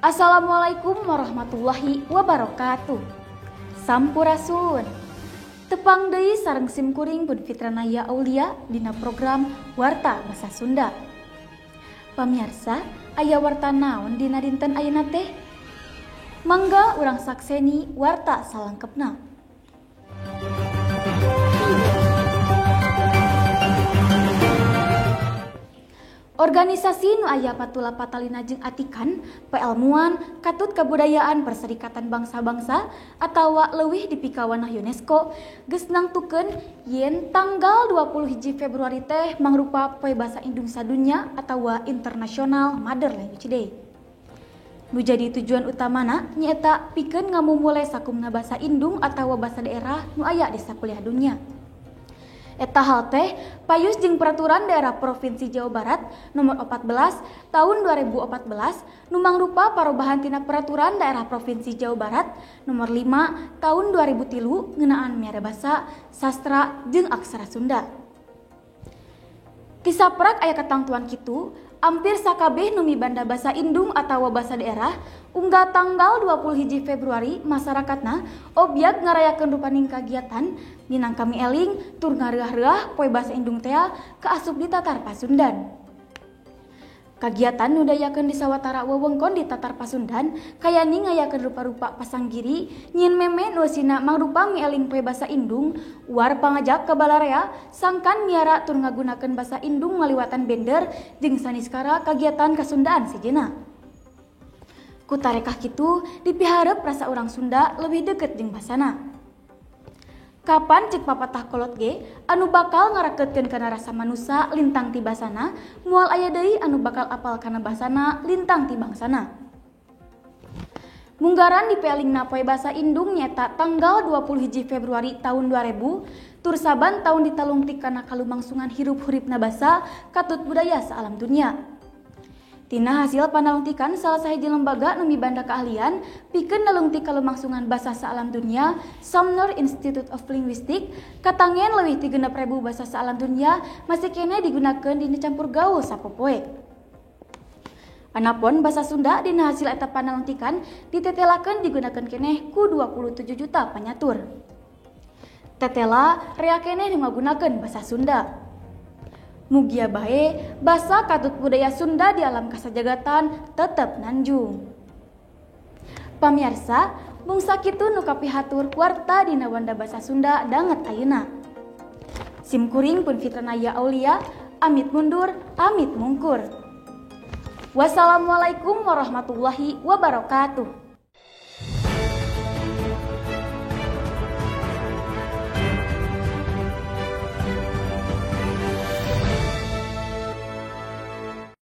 Assalamualaikum warahmatullahi wabarakatuh. Sampurasun. Tepang deui sareng simkuring pun Fitranaya Aulia dina program Warta Basa Sunda. Pamirsa, aya warta naon dina dinten ayeuna teh? Mangga urang sakseni warta salengkepna. Organisasi nu aya patula patalina jeung atikan, peelmuan, katut kabudayaan Perserikatan Bangsa-Bangsa atawa leuwih dipikawanah UNESCO geus nangtukeun yen tanggal 21 Februari teh mangrupa Poe Basa Indung Sadunya atawa International Mother Language Day. Nu jadi tujuan utamana nyaeta pikeun ngamumule sakumna basa indung atawa basa daerah nu aya di sakuliah dunya. Eta hal teh payus jeung peraturan daerah Provinsi Jawa Barat nomor 14 tahun 2014 nu mangrupa parobahan tina peraturan daerah Provinsi Jawa Barat nomor 5 tahun 2003 ngeunaan miara basa, sastra jeung aksara Sunda. Tisaprak aya katangtuan kitu, ampir sakabeh nu mibanda basa indung atawa basa daerah unggal tanggal 21 Februari masyarakatna objek ngarayakeun rupaning kagiatan minang kami eling tur ngareah-reah Poe Basa Indung teh kaasup di Tatar Pasundan. Kagiatan nu dayakeun di sawatara wewengkon di Tatar Pasundan kayani ngayakeun rupa-rupa pasanggiri nyieun meme nu eusina mangrupa ngieling Poe Basa Indung, war pangajak ka balarea sangkan miara tur ngagunakeun basa indung ngaliwatan bender jeung saniskara kagiatan kasundaan sejeuna. Ku tarekah kitu dipihareup rasa urang Sunda leuwih deukeut jeung basana. Kapan cek papatah kolot ge anu bakal ngarakeutkeun kana rasa manusa lintang ti basana, moal aya deui anu bakal apal kana basana lintang ti bangsana. Munggaran di peelingna Poe Basa Indung nyaeta tanggal 21 Februari tahun 2000 tur saban tahun ditalungtik kana kalumangsungan hirup-huripna basa katut budaya saalam dunya. Tina hasil panalungtikan salah sahiji lembaga nu mibanda keahlian pikeun nalungtik kalumangsungan basa saalam dunya, Sumner Institute of Linguistics, katangen leuwih ti 6.000 basa saalam dunya masih kene digunakeun dina campur gaul sapopoe. Anapun basa Sunda dina hasil eta panalungtikan ditetelakeun digunakeun keneh ku 27 juta panyatur. Tetela rea keneh nu ngagunakeun basa Sunda. Mugia bae basa katut budaya Sunda di alam kasajagatan tetep nanjung. Pamirsa, mung sakitu nu kapihatur warta dina Wanda Basa Sunda danget ayeuna. Simkuring pun Fitranaya Aulia, amit mundur, amit mungkur. Wassalamualaikum warahmatullahi wabarakatuh.